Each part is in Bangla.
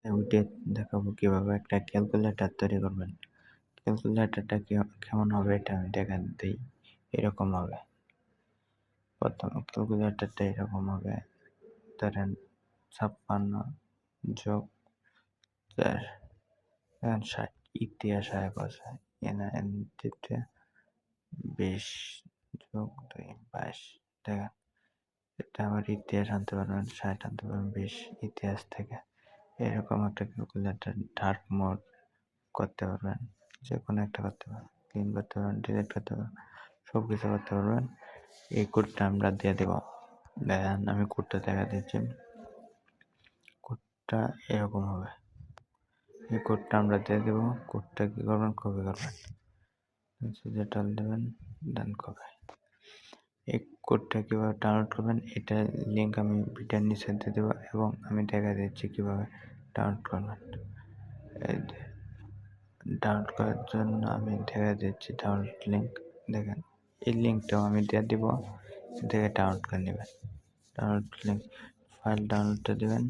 ওইটা দেখাবো কিভাবে একটা ক্যালকুলেটর তৈরি করবেন। ক্যালকুলেটরটা কেমন হবে এটা আমি দেখান দেই। এরকম হবে। প্রথম ক্যালকুলেটরটা এরকম হবে। ধরেন 56 যোগ 4 এখন 60 ইতিহাস আয় বসে এনএনটিতে 20 যোগ 2 22 দেখেন এটা আবার ইতিহাস আনতে পারবেন 60 আনতে পারবেন 20 ইতিহাস থেকে এরকম একটা ক্যালকুলেটর ডার্ক মোড করতে পারবেন, যে কোনো একটা করতে পারবেন, ক্লিন করতে পারবেন, ডিলিট করতে পারবেন, সব কিছু করতে পারবেন। এই কোডটা আমরা দিয়ে দেব। দেখেন আমি কোডটা দেখা দিচ্ছি। কোডটা এরকম হবে। এই কোডটা আমরা দিয়ে দেব। কোডটা কি করবেন, কপি করবেন, যেটা দেবেন দেন কপি। এই কোডটা কীভাবে ডাউনলোড করবেন এটা লিঙ্ক আমি ভিডিওর নিচে দিয়ে দেবো এবং আমি দেখা দিচ্ছি কীভাবে ডাউনলোড করবেন। ডাউনলোড করার জন্য আমি দেখা দিচ্ছি ডাউনলোড লিঙ্ক। দেখেন এই লিঙ্কটাও আমি দিয়ে দিব, দেখে ডাউনলোড করে নেবেন। ডাউনলোড লিঙ্ক ফাইল ডাউনলোডটা দেবেন,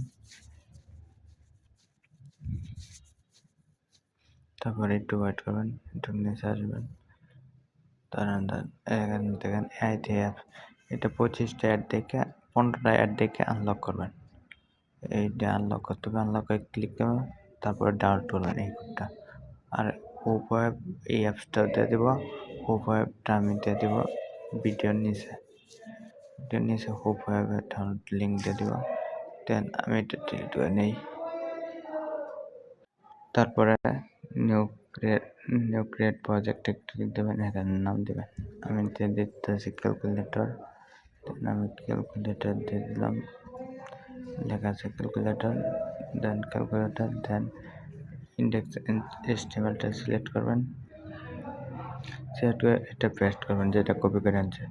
তারপরে একটু ওয়েট করবেন, একটু নিচে আসবেন। এখানে দেখেন অ্যাপ, এটা 25টা অ্যাড দেখে 15টা অ্যাড দেখে আনলক করবেন। এইটা আনলক করতে হবে, আনলকে ক্লিক করবেন, তারপরে ডাউনলোড করবেন এই কোডটা। আর হোপ ওয়েব এই অ্যাপসটা দিয়ে দেব। হোপ ওয়েবটা আমি দিয়ে দেব ভিডিওর নিচে। ভিডিওর নিচে হোপ ওয়েবের ডাউনলোড লিঙ্ক দিয়ে দেব। দেন আমি এটা ডিলিট করে নেই। তারপরে নিউ ক্রিয়েট প্রজেক্টে ক্লিক দেবেন, এখানে নাম দেবেন। আমি দিয়ে দিতেছি ক্যালকুলেটর। দেন আমি ক্যালকুলেটর দিয়ে দিলাম, লেখা আছে ক্যালকুলেটর। দেন ক্যালকুলেটর, দেন ইন্ডেক্স HTML-টা সিলেক্ট করবেন, সিলেক্ট করে এটা পেস্ট করবেন যেটা কপি করে আনছে।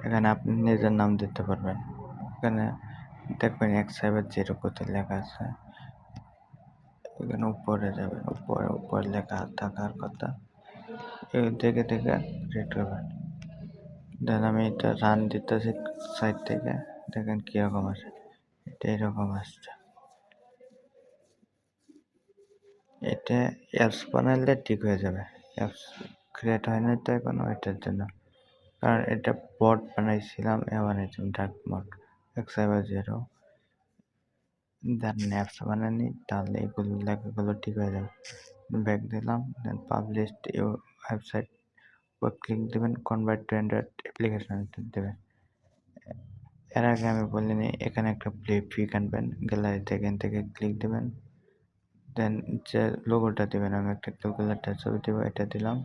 এখানে আপনি নিজের নাম দিতে পারবেন। এখানে দেখবেন X5 কোথায় লেখা আছে, এখানে উপরে যাবেন, উপরে লেখা থাকার কথা দেখে ক্রিয়েট করবেন। দেন আমি এটা রান দিতেছি সাইড থেকে, দেখেন কীরকম আসে। এটা এরকম আসছে। এটা অ্যাপস বানালে ঠিক হয়ে যাবে। অ্যাপস ক্রিয়েট হয় না তো এখনো, এটার জন্য। কারণ এটা বট বানাইছিলাম, বানাইছিলাম ডার্ক মোড X5 দেন অ্যাপস বানানি, তাহলে এগুলো লেখাগুলো ঠিক হয়ে যাবে। ব্যাক দিলাম, দেন পাবলিশ ওয়েবসাইট বা ক্লিক দেবেন, কনভার্ট টু অ্যান্ড্রয়েড অ্যাপ্লিকেশন দেবেন। এর আগে আমি বলিনি, এখানে একটা প্লে পিক আনবেন গ্যালারিতে, এখান থেকে ক্লিক দেবেন। দেন যে লোগোটা দেবেন, আমি একটা ক্যালকুলেটর ছবি দেবো, এটা দিলাম।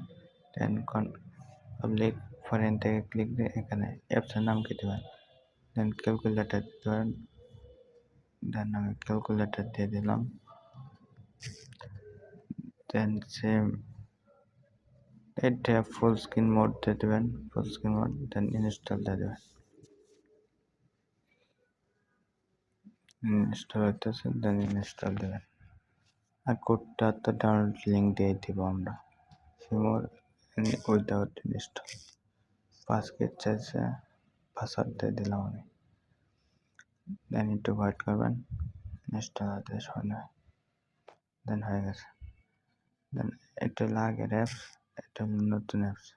দেন পাবলিক ফরেন থেকে ক্লিক দিয়ে এখানে অ্যাপসের নাম কি দেবেন, দেন ক্যালকুলেটর দেবেন। দেন আমি ক্যালকুলেটর দিয়ে দিলাম। দেন সেম এটা ফুল স্ক্রিন মোড দিয়ে দেবেন, full screen mode. Then install দিয়ে দেবেন। ইনস্টল হইতেছে, দেন ইনস্টল দেবেন। আর কোডটা তো ডাউনলোড লিঙ্ক দিয়ে দিব আমরা। সিমোর উইদাউট ইনস্টল পাসওয়ার্ড চাইছে, পাসওয়ার্ড দিয়ে দিলাম আমি। দেন একটু ওয়েট করবেন, ইনস্টল হতে সময় নেয়। দেন হয়ে গেছে। দেন এটা হলো আগের অ্যাপস, এটা হলো নতুন অ্যাপস।